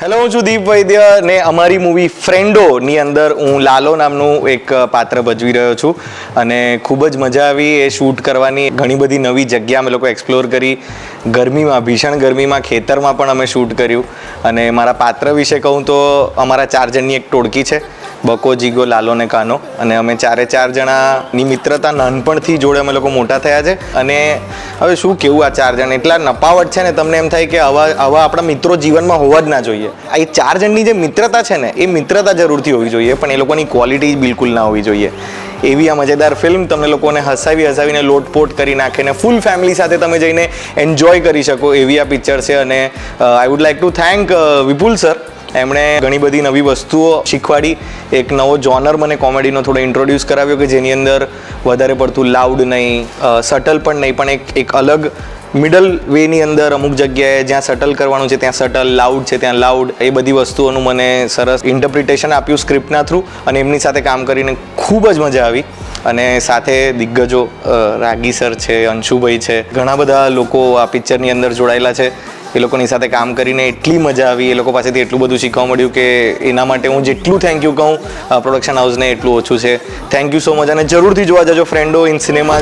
Hello, હું છું દીપ વૈદ્ય ને અમારી મૂવી ફ્રેન્ડોની અંદર હું લાલો નામનું એક પાત્ર ભજવી રહ્યો છું અને ખૂબ જ મજા આવી એ શૂટ કરવાની. ઘણી બધી નવી જગ્યા અમે લોકો એક્સપ્લોર કરી. ગરમીમાં, ભીષણ ગરમીમાં ખેતરમાં પણ અમે શૂટ કર્યું. અને મારા પાત્ર વિશે કહું તો અમારા 4 જણની એક ટોળકી છે, બકો, જીગો, લાલો ને કાનો. અને અમે 4 જણાની મિત્રતા નાનપણથી જોડે અમે લોકો મોટા થયા છે. અને હવે શું કેવું, આ 4 જણ એટલા નપાવટ છે ને, તમને એમ થાય કે આવા આપણા મિત્રો જીવનમાં હોવા જ ના જોઈએ. આ 4 જણની જે મિત્રતા છે ને, એ મિત્રતા જરૂરથી હોવી જોઈએ, પણ એ લોકોની ક્વોલિટી બિલકુલ ના હોવી જોઈએ. એવી આ મજેદાર ફિલ્મ તમને લોકોને હસાવીને લોટપોટ કરી નાખે ને ફૂલ ફેમિલી સાથે તમે જઈને એન્જોય કરી શકો એવી આ પિક્ચર છે. અને I would like to thank Vipul sir. એમણે ઘણી બધી નવી વસ્તુઓ શીખવાડી. એક નવો જોનર મને કોમેડીનો થોડો ઇન્ટ્રોડ્યુસ કરાવ્યો કે જેની અંદર વધારે પડતું લાઉડ નહીં, સટલ પણ નહીં, પણ એક અલગ મિડલ વેની અંદર અમુક જગ્યાએ જ્યાં સટલ કરવાનું છે ત્યાં સટલ, લાઉડ છે ત્યાં લાઉડ, એ બધી વસ્તુઓનું મને સરસ ઇન્ટરપ્રિટેશન આપ્યું સ્ક્રિપ્ટના થ્રુ. અને એમની સાથે કામ કરીને ખૂબ જ મજા આવી. અને સાથે દિગ્ગજો રાગી સર છે, અંશુભાઈ છે, ઘણા બધા લોકો આ પિક્ચરની અંદર જોડાયેલા છે. એ લોકોની સાથે કામ કરીને એટલી મજા આવી. એ લોકો પાસેથી એટલું બધું શીખવા મળ્યું કે એના માટે હું જેટલું થેન્ક યુ કહું પ્રોડક્શન હાઉસને એટલું ઓછું છે. Thank you so much. અને જરૂરથી જોવા જજો ફ્રેન્ડો ઇન સિનેમા.